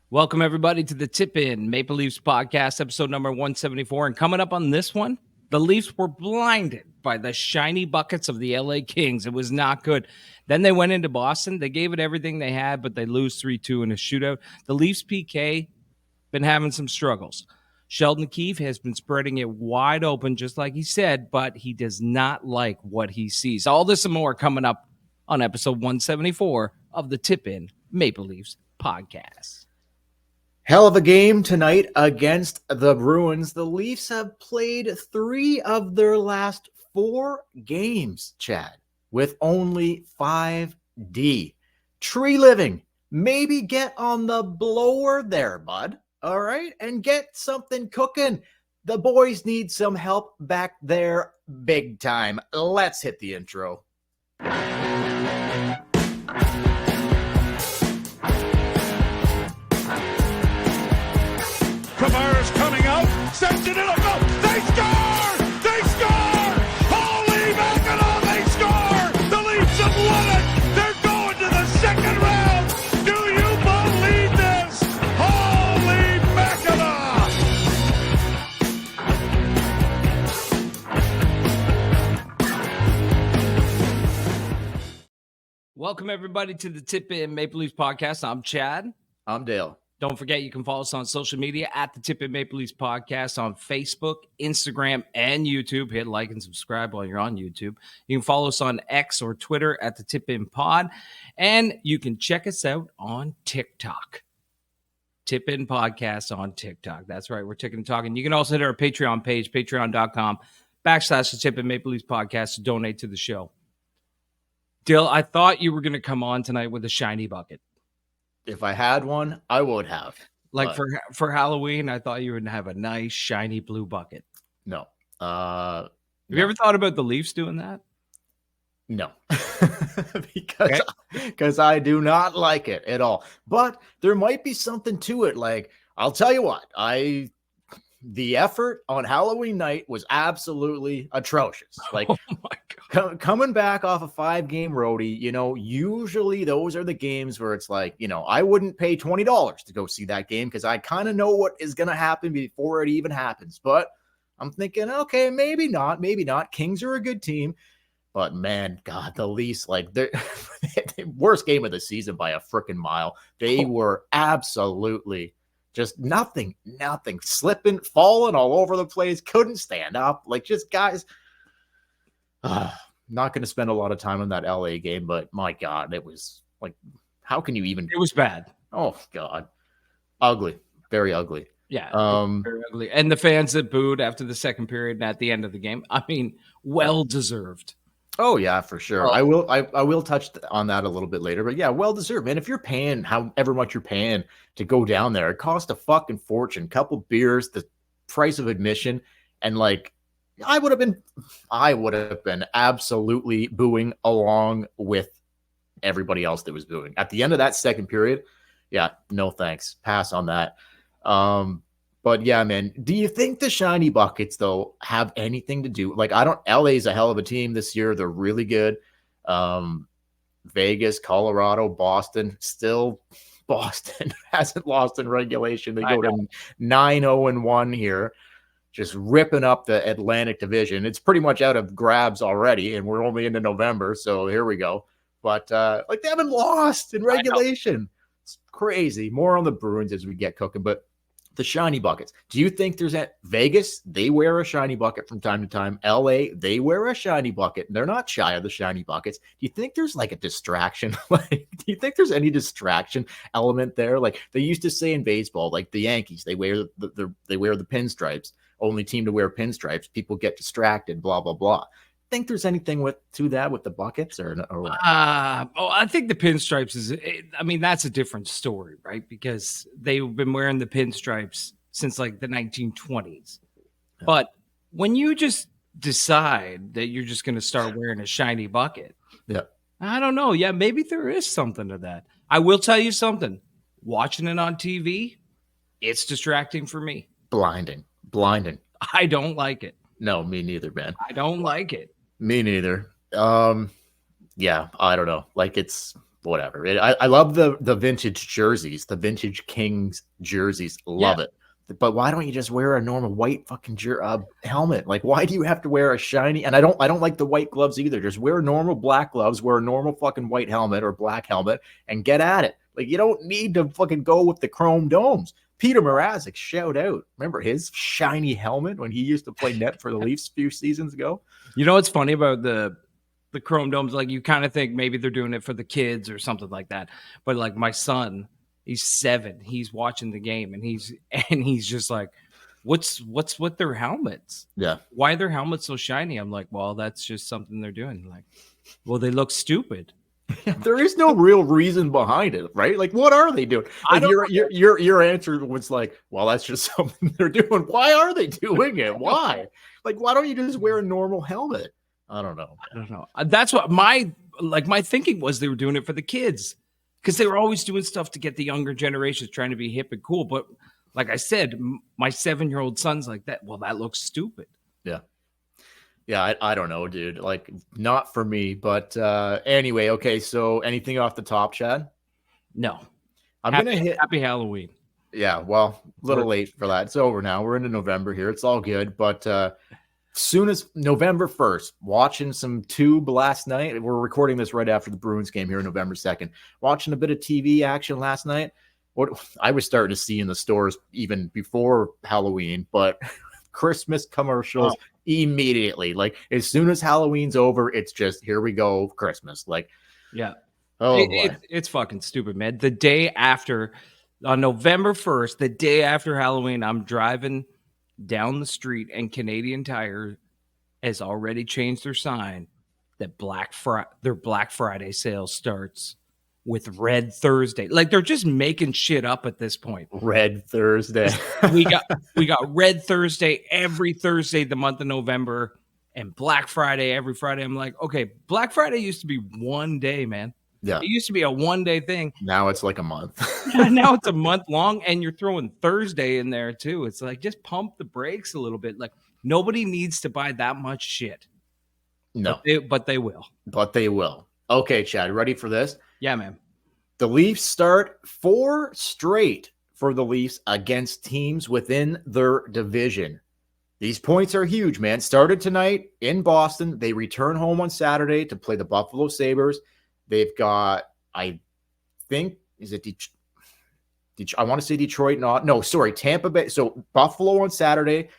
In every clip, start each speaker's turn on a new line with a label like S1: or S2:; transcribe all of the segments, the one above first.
S1: Welcome, everybody, to the Tip In Maple Leafs podcast, episode number 174. And coming up on this one, the Leafs were blinded by the shiny buckets of the LA Kings. It was not good. Then they went into Boston. They gave it everything they had, but they lose 3-2 in a shootout. The Leafs PK been having some struggles. Sheldon Keefe has been spreading it wide open, just like he said, but he does not like what he sees. All this and more coming up on episode 174 of the Tip In Maple Leafs podcast.
S2: Hell of a game tonight against the Bruins. The Leafs have played 3 of their last 4 games, Chad, with only 5D. Tree living. Maybe get on the blower there, bud. All right? And get something cooking. The boys need some help back there big time. Let's hit the intro.
S3: Tavares coming out, sends it in a goal. They score! They score! Holy mackerel, they score! The Leafs have won it! They're going to the second round! Do you believe this? Holy mackerel!
S1: Welcome, everybody, to the Tip In Maple Leafs podcast. I'm Chad.
S2: I'm Dale.
S1: Don't forget, you can follow us on social media at the Tip In Maple Leafs podcast on Facebook, Instagram, and YouTube. Hit like and subscribe while you're on YouTube. You can follow us on X or Twitter at the Tip In Pod. And you can check us out on TikTok. Tip In Podcast on TikTok. That's right. We're ticking and talking. You can also hit our Patreon page, patreon.com/the Tip In Maple Leafs podcast to donate to the show. Dill, I thought you were going to come on tonight with a shiny bucket.
S2: If I had one, I would have.
S1: Like for Halloween, I thought you would have a nice shiny blue bucket.
S2: No.
S1: Have you ever thought about the Leafs doing that?
S2: No. because I do not like it at all. But there might be something to it. Like, I'll tell you what, the effort on Halloween night was absolutely atrocious. Like,
S1: oh my God.
S2: Coming back off a 5-game roadie, usually those are the games where it's like, I wouldn't pay $20 to go see that game because I kind of know what is going to happen before it even happens. But I'm thinking, okay, maybe not. Kings are a good team. But man, God, the Leafs, like, they're the worst game of the season by a freaking mile. They were absolutely just nothing, slipping, falling all over the place, couldn't stand up. Like, just guys, not going to spend a lot of time on that LA game, but my God, it was like, how can you even?
S1: It was bad.
S2: Oh God, ugly, very ugly.
S1: Yeah, very ugly. And the fans that booed after the second period and at the end of the game, I mean, well deserved.
S2: Oh yeah, for sure. I will touch on that a little bit later, but yeah, well deserved, man. If you're paying however much you're paying to go down there, it cost a fucking fortune. Couple beers, the price of admission, and like I would have been absolutely booing along with everybody else that was booing. At the end of that second period, yeah, no thanks. Pass on that. But yeah, man, do you think the shiny buckets, though, have anything to do? Like, LA's a hell of a team this year. They're really good. Vegas, Colorado, Boston, still Boston hasn't lost in regulation. They go to 9-0-1 here, just ripping up the Atlantic Division. It's pretty much out of grabs already, and we're only into November, so here we go. But, like, they haven't lost in regulation. It's crazy. More on the Bruins as we get cooking, but the shiny buckets. Do you think there's at Vegas? They wear a shiny bucket from time to time. LA, they wear a shiny bucket. They're not shy of the shiny buckets. Do you think there's like a distraction? Like, do you think there's any distraction element there? Like they used to say in baseball, like the Yankees, they wear the pinstripes. Only team to wear pinstripes. People get distracted. Blah blah blah. Think there's anything to that with the buckets or what?
S1: I think the pinstripes that's a different story, right? Because they've been wearing the pinstripes since like the 1920s. Yeah. But when you just decide that you're just going to start wearing a shiny bucket,
S2: yeah,
S1: I don't know. Yeah, maybe there is something to that. I will tell you something. Watching it on TV, it's distracting for me.
S2: Blinding.
S1: I don't like it.
S2: No, me neither, man.
S1: I don't like it.
S2: Me neither. Yeah, I don't know. Like it's whatever. I love the vintage jerseys, the vintage Kings jerseys. Love it. But why don't you just wear a normal white fucking helmet? Like, why do you have to wear a shiny? And I don't like the white gloves either. Just wear normal black gloves, wear a normal fucking white helmet or black helmet, and get at it. Like, you don't need to fucking go with the chrome domes. Peter Mrazek, shout out. Remember his shiny helmet when he used to play net for the Leafs a few seasons ago?
S1: You know what's funny about the chrome domes? Like, you kind of think maybe they're doing it for the kids or something like that. But like my son, he's 7. He's watching the game and he's just like, what's with their helmets?
S2: Yeah.
S1: Why are their helmets so shiny? I'm like, well, that's just something they're doing. Like, well, they look stupid.
S2: There is no real reason behind it, right? Like, what are they doing? Like, your answer was like, well, that's just something they're doing. Why are they doing it? Why? Like, why don't you just wear a normal helmet? I don't know.
S1: That's what my thinking was. They were doing it for the kids because they were always doing stuff to get the younger generations trying to be hip and cool. But like I said, my 7-year-old son's like that. Well, that looks stupid.
S2: Yeah. Yeah, I don't know, dude. Like, not for me. But anyway, okay. So, anything off the top, Chad?
S1: No.
S2: Happy
S1: Halloween.
S2: Yeah, well, a little late for that. It's over now. We're into November here. It's all good. But soon as November 1st, watching some Tube last night. We're recording this right after the Bruins game here, November 2nd. Watching a bit of TV action last night. What I was starting to see in the stores even before Halloween, but Christmas commercials immediately. Like, as soon as Halloween's over, it's just, here we go, Christmas. Like,
S1: yeah.
S2: Oh,
S1: it's fucking stupid, man. The day after, on November 1st, the day after Halloween, I'm driving down the street and Canadian Tire has already changed their sign that their Black Friday sale starts with Red Thursday. Like, they're just making shit up at this point.
S2: Red Thursday.
S1: we got Red Thursday every Thursday the month of November, and Black Friday every Friday. I'm like, okay, Black Friday used to be one day, man.
S2: Yeah.
S1: It used to be a one-day thing.
S2: Now it's like a month.
S1: Now it's a month long, and you're throwing Thursday in there too. It's like, just pump the brakes a little bit. Like, nobody needs to buy that much shit.
S2: No.
S1: But they will.
S2: But they will. Okay, Chad, ready for this?
S1: Yeah, man.
S2: The Leafs start 4 straight for the Leafs against teams within their division. These points are huge, man. Started tonight in Boston. They return home on Saturday to play the Buffalo Sabres. They've got, I think, is it I want to say Detroit. Tampa Bay. So Buffalo on Saturday,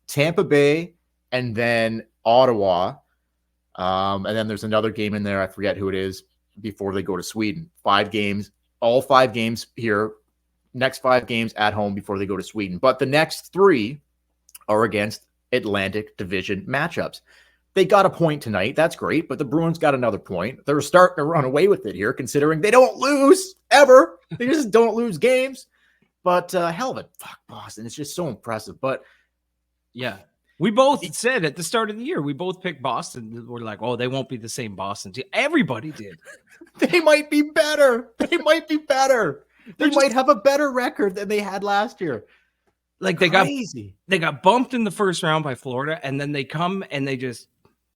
S2: Tampa Bay, and then Ottawa. And then there's another game in there. I forget who it is before they go to Sweden. 5 games, all 5 games here. Next 5 games at home before they go to Sweden. But the next 3 are against Atlantic Division matchups. They got a point tonight. That's great. But the Bruins got another point. They're starting to run away with it here, considering they don't lose ever. They just don't lose games. But hell of it. Fuck Boston. It's just so impressive. But
S1: yeah. We both said at the start of the year, we both picked Boston. We're like, oh, they won't be the same Boston team. Everybody did.
S2: They might be better. They might have a better record than they had last year.
S1: Like, they got bumped in the first round by Florida, and then they come and they just,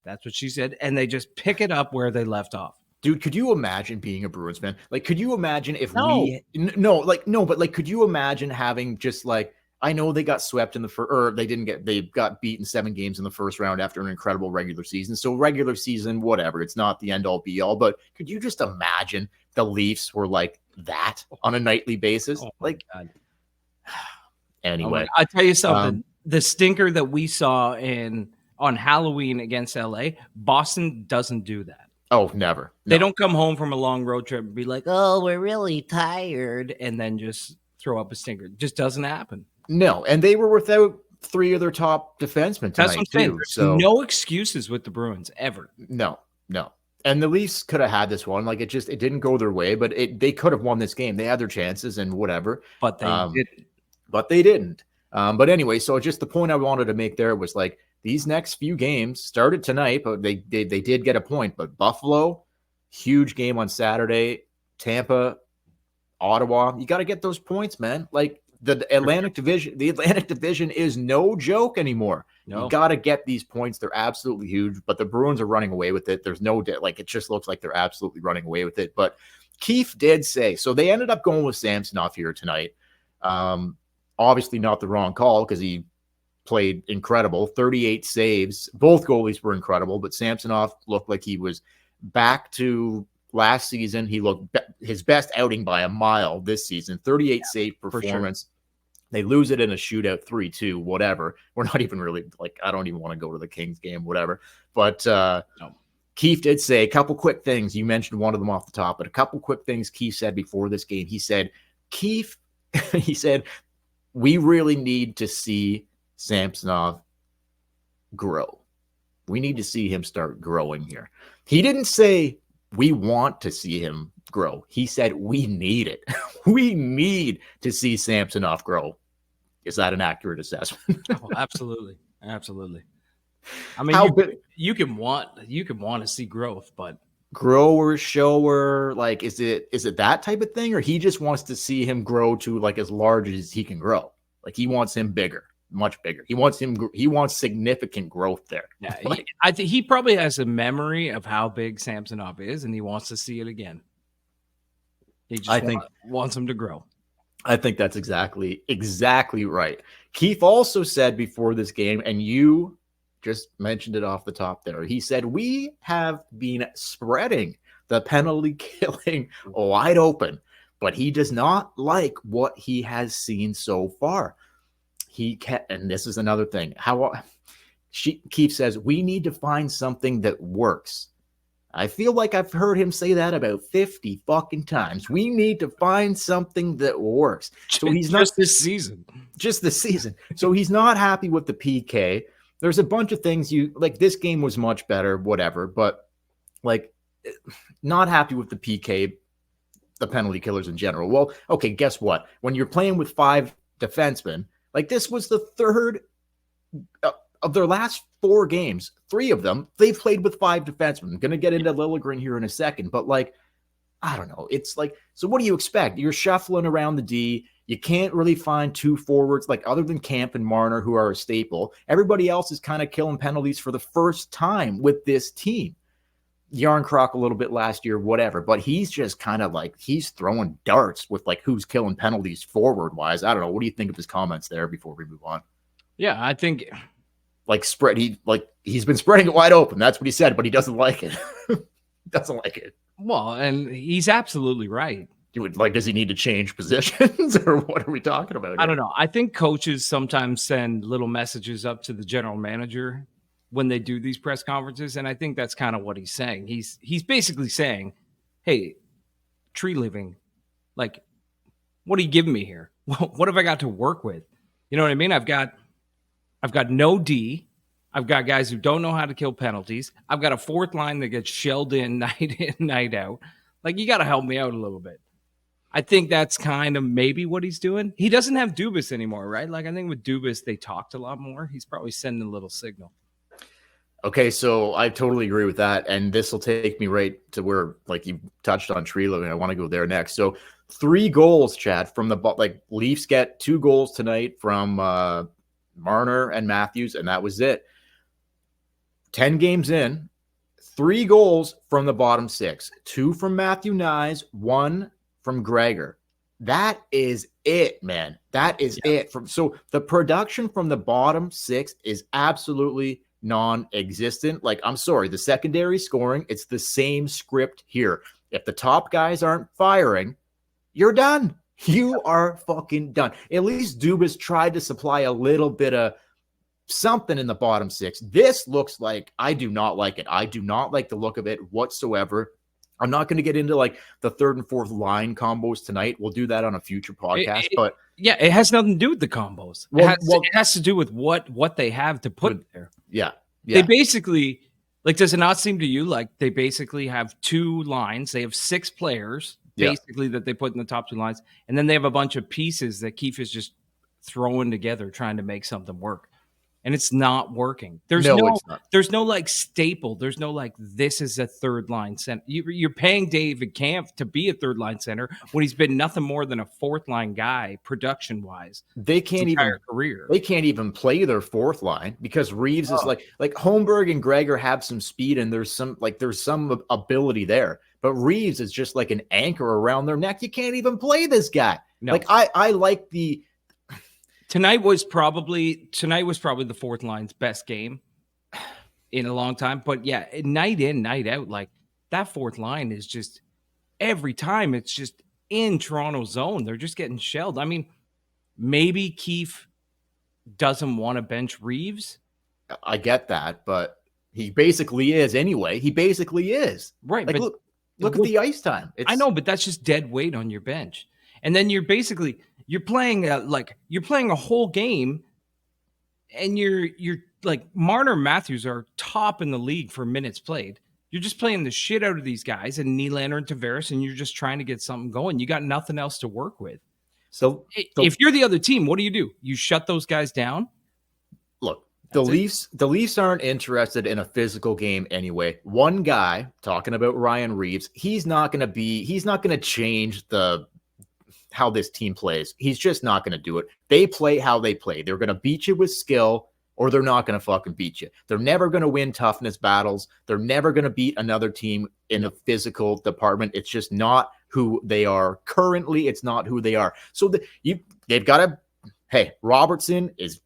S1: that's what she said, and they just pick it up where they left off.
S2: Dude, could you imagine being a Bruins fan? Like, could you imagine if but could you imagine having just like, I know they got swept in the first, or they got beaten 7 games in the first round after an incredible regular season. So regular season, whatever, it's not the end all be all, but could you just imagine the Leafs were like that on a nightly basis?
S1: Oh,
S2: like,
S1: God.
S2: Anyway,
S1: I'll tell you something. The stinker that we saw on Halloween against LA, Boston doesn't do that.
S2: Oh, never. No.
S1: They don't come home from a long road trip and be like, oh, we're really tired, and then just throw up a stinker. It just doesn't happen.
S2: No, and they were without 3 of their top defensemen tonight.
S1: That's what I'm saying.
S2: Too,
S1: There's
S2: so
S1: no excuses with the Bruins ever.
S2: No. And the Leafs could have had this one. Like, it didn't go their way, but they could have won this game. They had their chances and whatever.
S1: But they
S2: didn't. But anyway, so just the point I wanted to make there was like, these next few games started tonight, but they did get a point. But Buffalo, huge game on Saturday. Tampa, Ottawa, you got to get those points, man. Like, the Atlantic Division is no joke anymore. No. You got to get these points. They're absolutely huge, but the Bruins are running away with it. There's no it just looks like they're absolutely running away with it. But Keefe did say, so they ended up going with Samsonov here tonight. Obviously not the wrong call because he played incredible, 38 saves. Both goalies were incredible, but Samsonov looked like he was back to last season. He looked his best outing by a mile this season, 38 save performance. Sure. They lose it in a shootout, 3-2, whatever. We're not even really like, I don't even want to go to the Kings game, whatever. But no. Keefe did say a couple quick things. You mentioned one of them off the top, but a couple quick things Keefe said before this game. He said, he said, we really need to see Samsonov grow. We need to see him start growing here. He didn't say we want to see him grow. He said we need it. We need to see Samsonov grow. Is that an accurate assessment?
S1: Oh, absolutely. Absolutely. I mean, you can want to see growth, but
S2: grower, shower, like is it that type of thing, or he just wants to see him grow to like as large as he can grow? Like he wants him bigger, much bigger. He wants significant growth there.
S1: Yeah, I think he probably has a memory of how big Samsonov is, and he wants to see it again. He just wants him to grow.
S2: I think that's exactly right. Keefe also said before this game, and you just mentioned it off the top there. He said, we have been spreading the penalty killing wide open, but he does not like what he has seen so far. And this is another thing. Keefe says, we need to find something that works. I feel like I've heard him say that about 50 fucking times. We need to find something that works. So he's not
S1: just this season.
S2: So he's not happy with the PK. There's a bunch of things like this game was much better, whatever, but like not happy with the PK, the penalty killers in general. Well, okay, guess what? When you're playing with 5 defensemen, like this was the third of their last 4 games, 3 of them, they've played with 5 defensemen. I'm going to get into Liljegren here in a second, but like, I don't know. It's like, so what do you expect? You're shuffling around the D. You can't really find 2 forwards, like other than Camp and Marner, who are a staple. Everybody else is kind of killing penalties for the first time with this team. Yarncroc a little bit last year, whatever, but he's just kind of like, he's throwing darts with like who's killing penalties forward wise. I don't know. What do you think of his comments there before we move on?
S1: Yeah, I think
S2: like he's been spreading it wide open. That's what he said, but he doesn't like it. Doesn't like it.
S1: Well, and he's absolutely right.
S2: Does he need to change positions or what are we talking about here?
S1: I don't know. I think coaches sometimes send little messages up to the general manager when they do these press conferences. And I think that's kind of what he's saying. He's basically saying, hey, tree living, like, what are you giving me here? What have I got to work with? You know what I mean? I've got no D. I've got guys who don't know how to kill penalties. I've got a 4th line that gets shelled in, night out. Like, you got to help me out a little bit. I think that's kind of maybe what he's doing. He doesn't have Dubas anymore, right? Like, I think with Dubas, they talked a lot more. He's probably sending a little signal.
S2: Okay, so I totally agree with that. And this will take me right to where, like, you touched on tree living. I want to go there next. So 3 goals, Chad, from Leafs get 2 goals tonight from Marner and Matthews, and that was it. 10 games in, 3 goals from the bottom 6. 2 from Matthew Nyes, 1 from Gregor. That is it, man. That is it. So the production from the bottom 6 is absolutely non-existent. Like, I'm sorry, the secondary scoring, it's the same script here. If the top guys aren't firing, you're done. You are fucking done. At least Dubas tried to supply a little bit of something in the bottom 6. This looks like, I do not like it. I do not like the look of it whatsoever. I'm not going to get into like the 3rd and 4th line combos tonight. We'll do that on a future podcast. But
S1: yeah, it has nothing to do with the combos. It has to do with what they have to put there.
S2: Yeah.
S1: They basically, like, does it not seem to you like they basically have 2 lines? They have 6 players basically that they put in the top 2 lines, and then they have a bunch of pieces that Keefe is just throwing together trying to make something work. and it's not working.
S2: It's not.
S1: There's no like staple. There's no like this is a third line center. You're paying David Kampf to be a third line center when he's been nothing more than a fourth line guy production wise.
S2: They can't even play their fourth line because Reeves is like Holmberg and Gregor have some speed and there's some ability there, but Reeves is just like an anchor around their neck. You can't even play this guy. No. Like I like the.
S1: Tonight was probably the fourth line's best game in a long time. But yeah, night in, night out, like that fourth line is just every time it's just in Toronto's zone. They're just getting shelled. I mean, maybe Keefe doesn't want to bench Reeves.
S2: I get that, but he basically is anyway. He basically is.
S1: Right.
S2: Like, look at the ice time.
S1: I know, but that's just dead weight on your bench. And then you're playing a whole game, and you're like Marner and Matthews are top in the league for minutes played. You're just playing the shit out of these guys and Nylander and Tavares, and you're just trying to get something going. You got nothing else to work with. So if you're the other team, what do? You shut those guys down?
S2: Look, the Leafs aren't interested in a physical game anyway. One guy, talking about Ryan Reeves, he's not going to change how this team plays. He's just not going to do it. They play how they play. They're going to beat you with skill, or they're not going to fucking beat you. They're never going to win toughness battles. They're never going to beat another team in a physical department. It's just not who they are currently. It's not who they are. So they've got to. Hey, Robertson is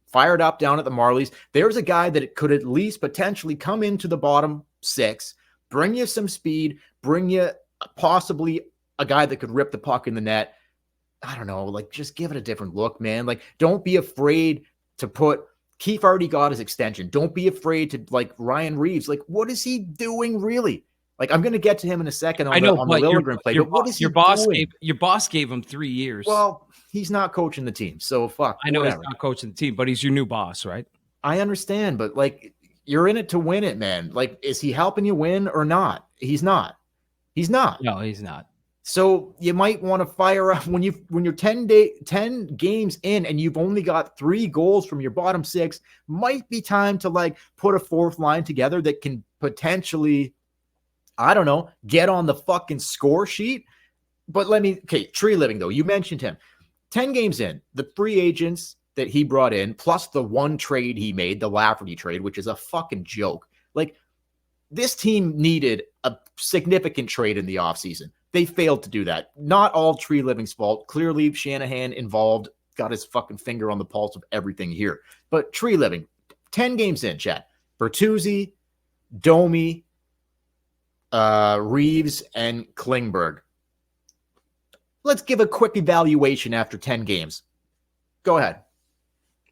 S2: fired up down at the Marlies. There's a guy that could at least potentially come into the bottom six, bring you some speed, bring you possibly a guy that could rip the puck in the net. I don't know, like just give it a different look, man. Like don't be afraid to put Keefe already got his extension. Don't be afraid to like Ryan Reeves. Like what is he doing really? Like I'm going to get to him in a second on the Liljegren play. But what is
S1: your boss doing? Your boss gave him 3 years.
S2: Well, he's not coaching the team. So fuck.
S1: I know whatever. He's not coaching the team, but he's your new boss, right?
S2: I understand, but like you're in it to win it, man. Like is he helping you win or not? He's not. He's not.
S1: No, he's not.
S2: So you might want to fire up when you're 10 games in and you've only got 3 goals from your bottom 6, might be time to like put a fourth line together that can potentially, I don't know, get on the fucking score sheet. But Tree Living though, you mentioned him. 10 games in, the free agents that he brought in, plus the one trade he made, the Lafferty trade, which is a fucking joke. Like this team needed a significant trade in the offseason. They failed to do that. Not all Tree Living's fault. Clearly, Shanahan involved, got his fucking finger on the pulse of everything here. But Tree Living, 10 games in, chat. Bertuzzi, Domi, Reeves, and Klingberg. Let's give a quick evaluation after 10 games. Go ahead.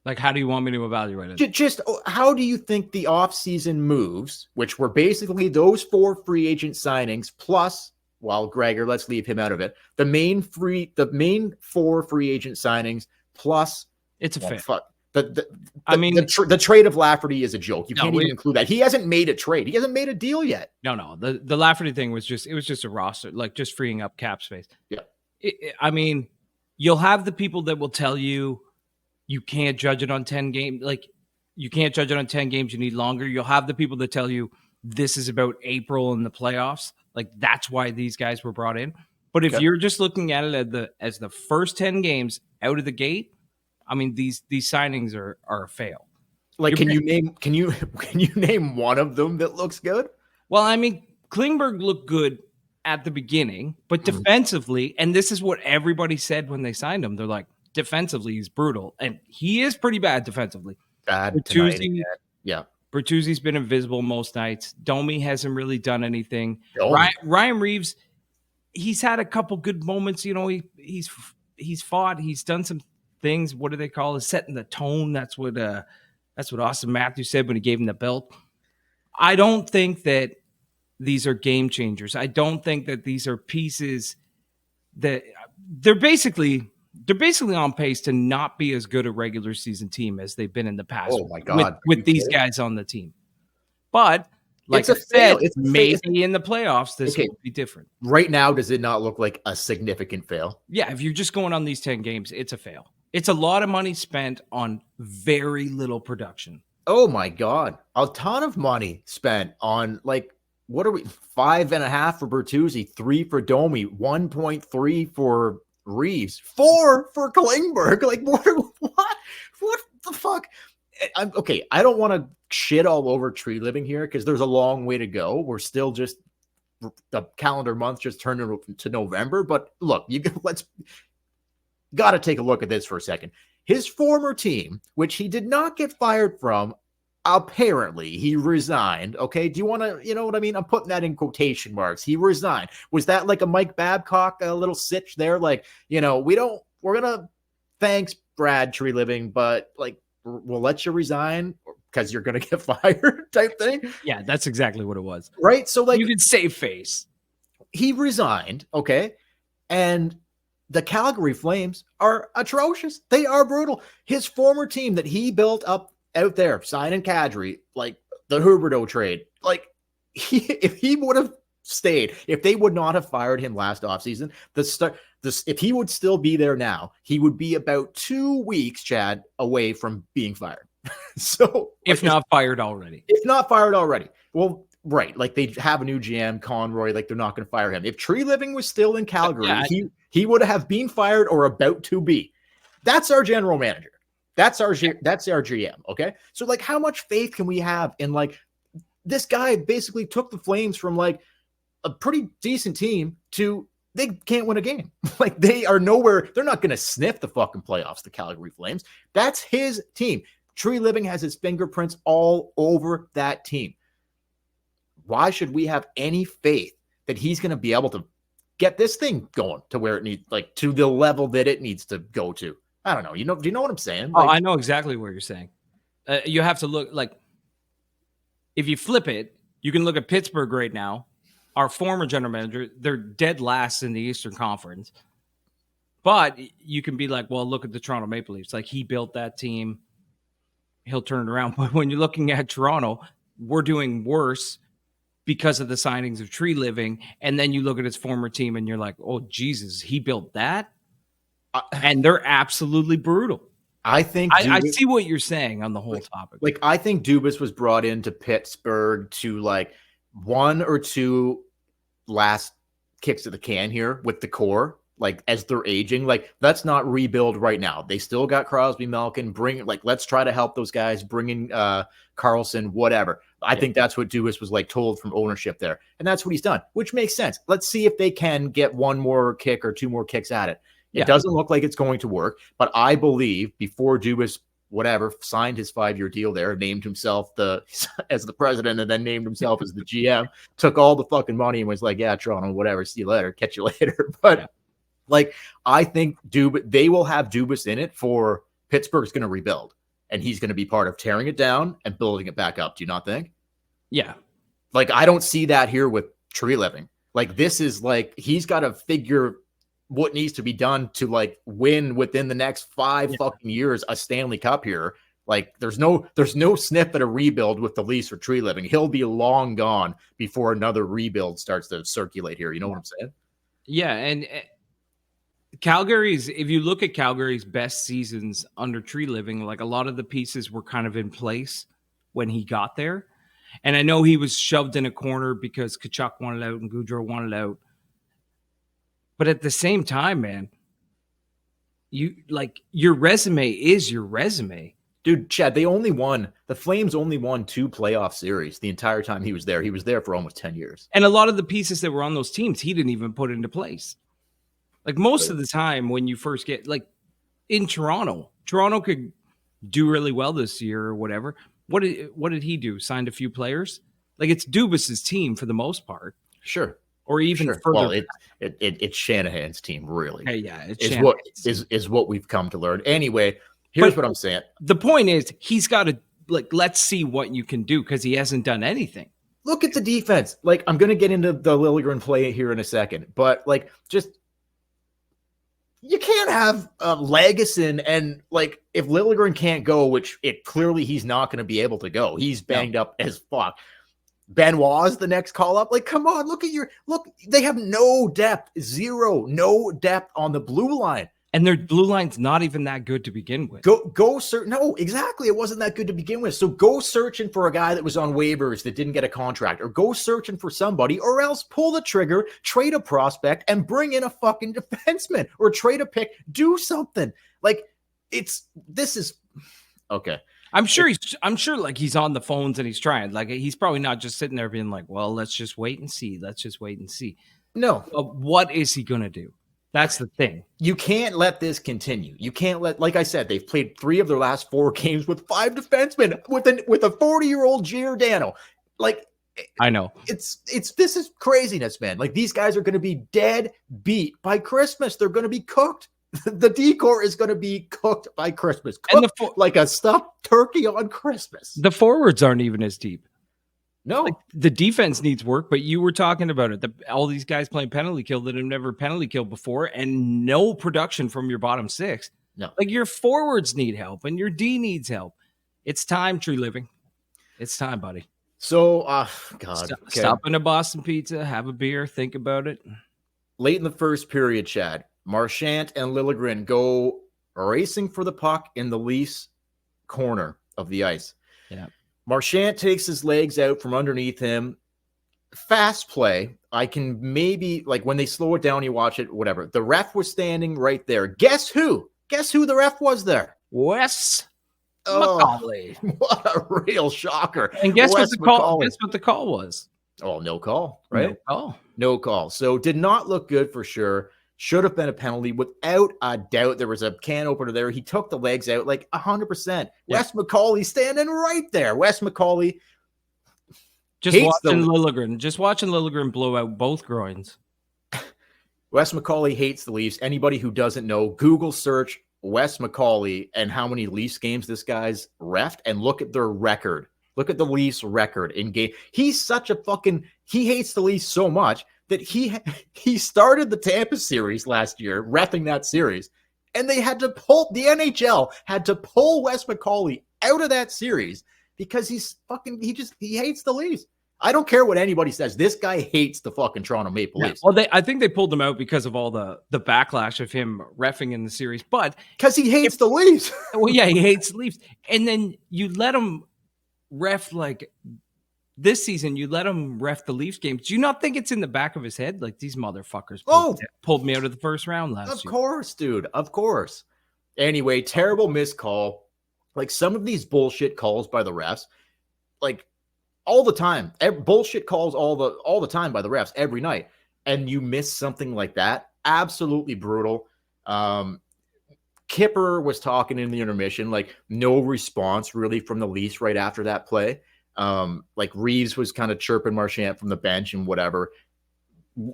S1: Like, how do you want me to evaluate it?
S2: Just how do you think the offseason moves, which were basically those 4 free agent signings plus... Well, Gregor, let's leave him out of it. The main 4 free agent signings plus
S1: it's a fail.
S2: Fuck. The trade of Lafferty is a joke. You can't even include that. He hasn't made a trade. He hasn't made a deal yet.
S1: No. The Lafferty thing was just a roster, like just freeing up cap space.
S2: Yeah.
S1: I mean, you'll have the people that will tell you can't judge it on 10 games. Like you can't judge it on 10 games. You need longer. You'll have the people that tell you this is about April and the playoffs. Like that's why these guys were brought in. But if you're just looking at it as the first 10 games out of the gate, I mean these signings are a fail.
S2: Like can you name one of them that looks good?
S1: Well, I mean Klingberg looked good at the beginning, but defensively, and this is what everybody said when they signed him, they're like defensively he's brutal, and he is pretty bad defensively.
S2: Bad tonight. Yeah.
S1: Bertuzzi's been invisible most nights. Domi hasn't really done anything. Ryan Reeves, he's had a couple good moments. You know, he's fought. He's done some things. What do they call it? Setting the tone. That's what Austin Matthews said when he gave him the belt. I don't think that these are game changers. I don't think that these are pieces that they're basically on pace to not be as good a regular season team as they've been in the past.
S2: Oh my God.
S1: With these guys on the team. But like I said, maybe in the playoffs, this will be different.
S2: Right now, does it not look like a significant fail?
S1: Yeah. If you're just going on these 10 games, it's a fail. It's a lot of money spent on very little production.
S2: Oh my God. A ton of money spent on like, what are we? 5.5 for Bertuzzi, 3 for Domi, 1.3 for Reeves, 4 for Klingberg. Like, what the fuck? Okay. I don't want to shit all over Tree Living here because there's a long way to go. We're still just the calendar month just turned to November. But look, got to take a look at this for a second. His former team, which he did not get fired from, apparently he resigned. Okay. Do you want to, you know what I mean? I'm putting that in quotation marks. He resigned. Was that like a Mike Babcock, a little sitch there? Like, we're going to thanks Brad Tree Living, but like, we'll let you resign because you're going to get fired type thing.
S1: Yeah, that's exactly what it was.
S2: Right. So like,
S1: you could save face.
S2: He resigned. Okay. And the Calgary Flames are atrocious. They are brutal. His former team that he built up out there, signing Kadri, like the Huberdeau trade, like if he would have stayed, if they would not have fired him last offseason, if he would still be there now, he would be about 2 weeks, Chad, away from being fired. So
S1: if not fired already.
S2: Well, right. Like they have a new GM, Conroy, like they're not going to fire him. If Tree Living was still in Calgary, he would have been fired or about to be. That's our general manager. That's our GM. Okay. So like, how much faith can we have in like this guy basically took the Flames from like a pretty decent team to they can't win a game. Like they are nowhere. They're not going to sniff the fucking playoffs, the Calgary Flames. That's his team. Tree Living has his fingerprints all over that team. Why should we have any faith that he's going to be able to get this thing going to where it needs, like to the level that it needs to go to? I don't know. Do you know what I'm saying? Like,
S1: I know exactly what you're saying. You have to look like if you flip it, you can look at Pittsburgh right now. Our former general manager, they're dead last in the Eastern Conference. But you can be like, well, look at the Toronto Maple Leafs. Like he built that team. He'll turn it around. But when you're looking at Toronto, we're doing worse because of the signings of Tree Living. And then you look at his former team and you're like, oh, Jesus, he built that? And they're absolutely brutal.
S2: I think
S1: I see what you're saying on the whole topic.
S2: Like, I think Dubas was brought into Pittsburgh to like 1 or 2 last kicks of the can here with the core, like as they're aging. Like, let's not rebuild right now. They still got Crosby, Malkin. Let's try to help those guys. Bring in Carlson, whatever. I think that's what Dubas was like told from ownership there, and that's what he's done, which makes sense. Let's see if they can get 1 more kick or 2 more kicks at it. It doesn't look like it's going to work, but I believe before Dubas, signed his 5-year deal there, named himself as the president, and then named himself as the GM, took all the fucking money and was like, yeah, Toronto, whatever, see you later, catch you later. But like, I think they will have Dubas in it for Pittsburgh's going to rebuild, and he's going to be part of tearing it down and building it back up. Do you not think?
S1: Yeah.
S2: Like, I don't see that here with Tree Living. Like, this is like, he's got to figure what needs to be done to like win within the next 5 fucking years a Stanley Cup here. Like there's no sniff at a rebuild with the Leafs or Tree Living. He'll be long gone before another rebuild starts to circulate here. You know what I'm saying?
S1: Yeah. And if you look at Calgary's best seasons under Tree Living, like a lot of the pieces were kind of in place when he got there. And I know he was shoved in a corner because Tkachuk wanted out and Gaudreau wanted out. But at the same time, man, your resume is your resume.
S2: Dude, Chad, the Flames only won 2 playoff series the entire time he was there. He was there for almost 10 years.
S1: And a lot of the pieces that were on those teams, he didn't even put into place. Like most of the time when you first get, like in Toronto could do really well this year or whatever. What did he do? Signed a few players? Like it's Dubas's team for the most part.
S2: Sure.
S1: Or even further.
S2: Well, it's Shanahan's team, really.
S1: Hey, yeah,
S2: is what we've come to learn. Anyway, here's what I'm saying.
S1: The point is, he's got to let's see what you can do because he hasn't done anything.
S2: Look at the defense. Like, I'm going to get into the Liljegren play here in a second, but like, just you can't have Lagesson and like if Liljegren can't go, which clearly he's not going to be able to go. He's banged up as fuck. Benoit's the next call up. Like, come on, look. They have no depth, no depth on the blue line.
S1: And their blue line's not even that good to begin with.
S2: Go search. No, exactly. It wasn't that good to begin with. So go searching for a guy that was on waivers that didn't get a contract, or go searching for somebody, or else pull the trigger, trade a prospect, and bring in a fucking defenseman, or trade a pick. Do something. Like this is okay.
S1: I'm sure like he's on the phones and he's trying. Like he's probably not just sitting there being like, well, let's just wait and see. Let's just wait and see.
S2: No.
S1: What is he going to do? That's the thing.
S2: You can't let this continue. You can't like I said, they've played 3 of their last 4 games with 5 defensemen with a 40-year-old Giordano. Like,
S1: I know.
S2: This is craziness, man. Like, these guys are going to be dead beat by Christmas. They're going to be cooked. The decor is going to be cooked by Christmas. Cooked like a stuffed turkey on Christmas.
S1: The forwards aren't even as deep.
S2: No,
S1: like, the defense needs work, but you were talking about it. All these guys playing penalty kill that have never penalty killed before, and no production from your bottom 6.
S2: No,
S1: like your forwards need help, and your D needs help. It's time, Tree Living. It's time, buddy.
S2: So, God,
S1: stop in a Boston Pizza, have a beer, think about it.
S2: Late in the first period, Chad, Marchand and Liljegren go racing for the puck in the Leafs corner of the ice.
S1: Yeah.
S2: Marchand takes his legs out from underneath him. Fast play. I can maybe, like, when they slow it down, you watch it, whatever. The ref was standing right there. Guess who? Guess who the ref was there?
S1: Wes McCauley.
S2: What a real shocker.
S1: And guess what the call? Guess what the call was?
S2: Oh, no call, right?
S1: No
S2: call. So did not look good for sure. Should have been a penalty without a doubt. There was a can opener there. He took the legs out like 100%. Yeah. Wes McCauley standing right there. Wes McCauley.
S1: Just watching Liljegren blow out both groins.
S2: Wes McCauley hates the Leafs. Anybody who doesn't know, Google search Wes McCauley and how many Leafs games this guy's reffed, and look at their record. Look at the Leafs record in game. He's such a he hates the Leafs so much that he started the Tampa series last year, reffing that series, and the NHL had to pull Wes McCauley out of that series because he hates the Leafs. I don't care what anybody says. This guy hates the fucking Toronto Maple Leafs.
S1: Well, I think they pulled him out because of all the backlash of him reffing in the series, but
S2: because he hates the Leafs.
S1: Well, yeah, he hates the Leafs, and then you let him ref like. This season, you let him ref the Leafs games. Do you not think it's in the back of his head? Like, these motherfuckers pulled me out of the first round last year.
S2: Of course, dude. Of course. Anyway, terrible missed call. Like, some of these bullshit calls by the refs, like, all the time. Bullshit calls all the time by the refs every night. And you miss something like that. Absolutely brutal. Kipper was talking in the intermission, like, no response really from the Leafs right after that play. Like Reeves was kind of chirping Marchand from the bench and whatever.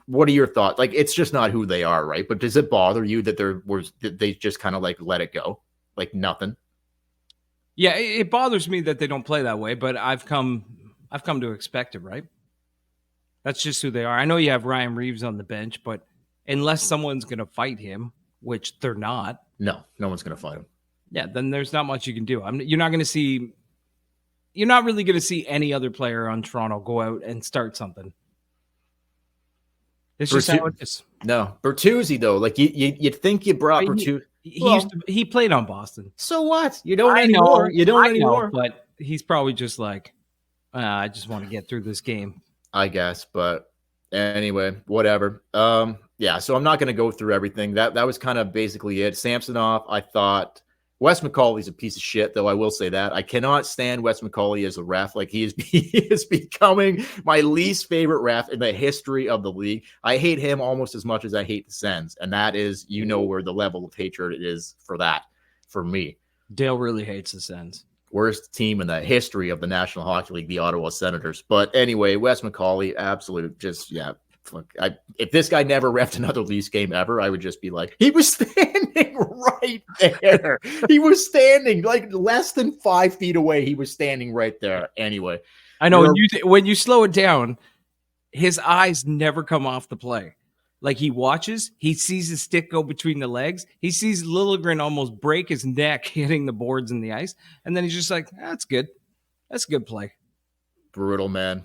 S2: What are your thoughts? Like, it's just not who they are, right? But does it bother you that they just kind of like let it go, like nothing?
S1: Yeah, it bothers me that they don't play that way, but I've come to expect it, right? That's just who they are. I know you have Ryan Reeves on the bench, but unless someone's going to fight him, which they're not.
S2: No one's going to fight him.
S1: Yeah, then there's not much you can do. You're not really going to see any other player on Toronto go out and start something. It's just how it is.
S2: No, Bertuzzi though, like you'd think you brought Bertuzzi.
S1: He played on Boston.
S2: So what? You don't anymore. You don't anymore.
S1: But he's probably just like, I just want to get through this game.
S2: I guess, but anyway, whatever. Yeah. So I'm not going to go through everything. That was kind of basically it. Samsonov, I thought. Wes McCauley's a piece of shit, though. I will say that. I cannot stand Wes McCauley as a ref. Like, he is becoming my least favorite ref in the history of the league. I hate him almost as much as I hate the Sens. And that is, where the level of hatred is for me.
S1: Dale really hates the Sens.
S2: Worst team in the history of the National Hockey League, the Ottawa Senators. But anyway, Wes McCauley, absolute, just, yeah. If this guy never reffed another Leafs game ever, I would just be like, he was standing right there. He was standing like less than 5 feet away. He was standing right there. Anyway,
S1: I know when you slow it down, his eyes never come off the play. Like, he watches, he sees his stick go between the legs. He sees Liljegren almost break his neck hitting the boards in the ice. And then he's just like, that's good. That's a good play.
S2: Brutal, man.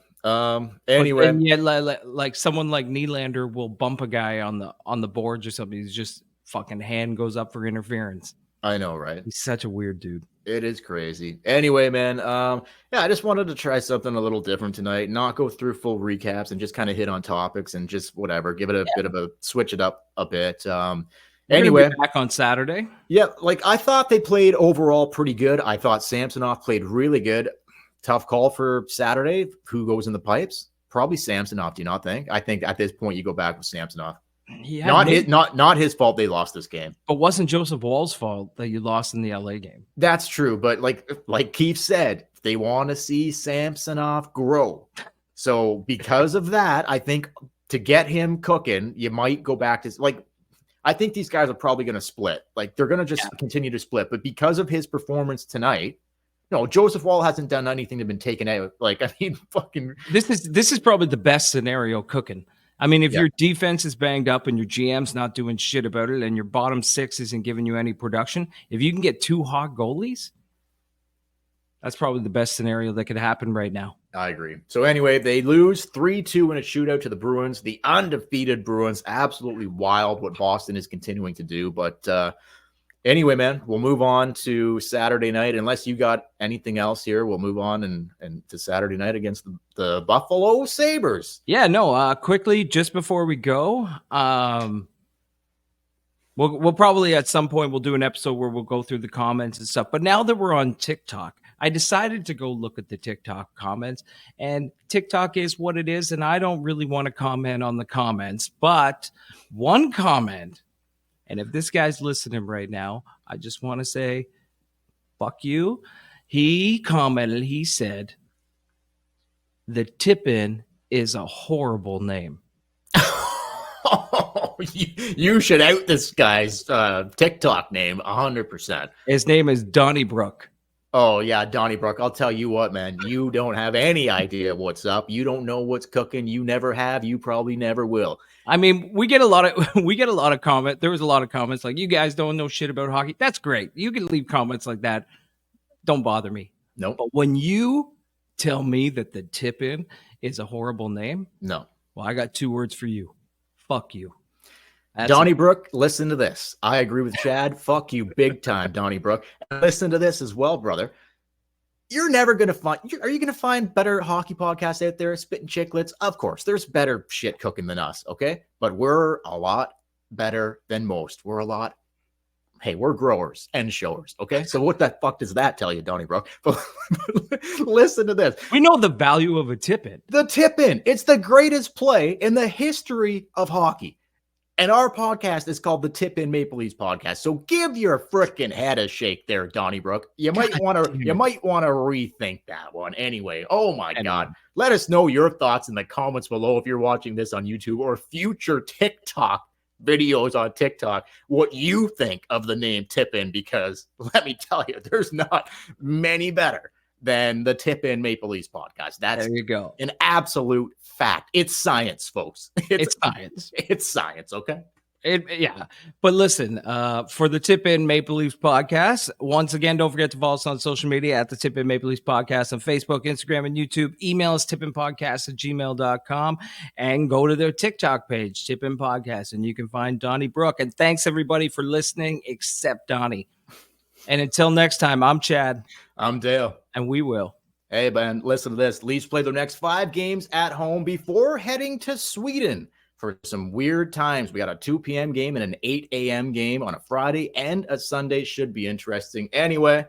S2: Anyway,
S1: yeah, like someone like Nylander will bump a guy on the boards or something. He's just fucking hand goes up for interference.
S2: I know, right?
S1: He's such a weird dude.
S2: It is crazy. Anyway, man, yeah, I just wanted to try something a little different tonight, not go through full recaps and just kind of hit on topics and just whatever, give it a bit of a switch it up a bit. Anyway,
S1: back on Saturday.
S2: Yeah, like I thought they played overall pretty good. I thought Samsonov played really good. Tough call for Saturday. Who goes in the pipes? Probably Samsonov. Do you not think? I think at this point you go back with Samsonov. Not his fault they lost this game.
S1: But wasn't Joseph Wall's fault that you lost in the LA game?
S2: That's true. But like Keefe said, they want to see Samsonov grow. So because of that, I think to get him cooking, you might go back to I think these guys are probably going to split. Like they're going to just continue to split. But because of his performance tonight, no, Joseph Wall hasn't done anything to been taken out. Fucking.
S1: This is probably the best scenario cooking. I mean, if your defense is banged up and your GM's not doing shit about it and your bottom six isn't giving you any production, if you can get 2 hot goalies, that's probably the best scenario that could happen right now.
S2: I agree. So anyway, they lose 3-2 in a shootout to the Bruins. The undefeated Bruins, absolutely wild what Boston is continuing to do. But anyway, man, we'll move on to Saturday night. Unless you got anything else here, we'll move on and to Saturday night against the Buffalo Sabres.
S1: Yeah, no, quickly, just before we go, we'll probably at some point we'll do an episode where we'll go through the comments and stuff. But now that we're on TikTok, I decided to go look at the TikTok comments, and TikTok is what it is, and I don't really want to comment on the comments, but one comment, and if this guy's listening right now, I just want to say, fuck you. He commented, he said, the tip-in is a horrible name.
S2: You should out this guy's TikTok name 100%.
S1: His name is Donnybrook.
S2: Oh, yeah, Donnybrook. I'll tell you what, man. You don't have any idea what's up. You don't know what's cooking. You never have. You probably never will.
S1: I mean, we get a lot of comment. There was a lot of comments like, you guys don't know shit about hockey. That's great. You can leave comments like that. Don't bother me.
S2: No.
S1: But when you tell me that the tip-in is a horrible name,
S2: no.
S1: Well, I got 2 words for you. Fuck you.
S2: Donnybrook, listen to this. I agree with Chad. Fuck you big time, Donnybrook. And listen to this as well, brother. You're never going to find... Are you going to find better hockey podcasts out there? Spitting Chicklets? Of course. There's better shit cooking than us, okay? But we're a lot better than most. We're growers and showers, okay? So what the fuck does that tell you, Donnybrook? Listen to this.
S1: We know the value of a tip-in.
S2: The tip-in. It's the greatest play in the history of hockey. And our podcast is called the Tip-In Maple Leafs Podcast. So give your frickin' head a shake there, Donnybrook. You might want to rethink that one. Anyway, oh my God. Let us know your thoughts in the comments below if you're watching this on YouTube or future TikTok videos on TikTok, what you think of the name Tip-In, because let me tell you, there's not many better than the Tip-In Maple Leafs Podcast. That's
S1: there you go.
S2: An absolute fact. It's science, folks.
S1: It's science.
S2: It's science, okay?
S1: Yeah. But listen, for the Tip-In Maple Leafs Podcast, once again, don't forget to follow us on social media at the Tip-In Maple Leafs Podcast on Facebook, Instagram, and YouTube. Email us tipinpodcast@gmail.com and go to their TikTok page, Tip-In Podcast, and you can find Donnie Brook. And thanks, everybody, for listening, except Donnie. And until next time, I'm Chad.
S2: I'm Dale.
S1: And we will.
S2: Hey, man, listen to this. Leafs play their next 5 games at home before heading to Sweden for some weird times. We got a 2 p.m. game and an 8 a.m. game on a Friday and a Sunday. Should be interesting. Anyway,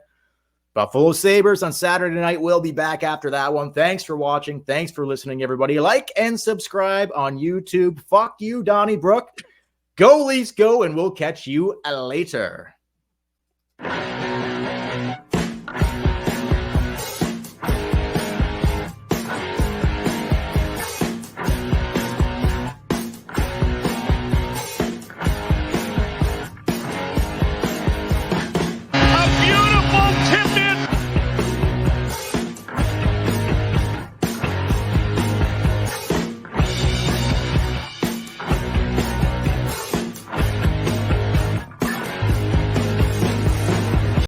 S2: Buffalo Sabres on Saturday night. We'll be back after that one. Thanks for watching. Thanks for listening, everybody. Like and subscribe on YouTube. Fuck you, Donnybrook. Go Leafs, go, and we'll catch you later.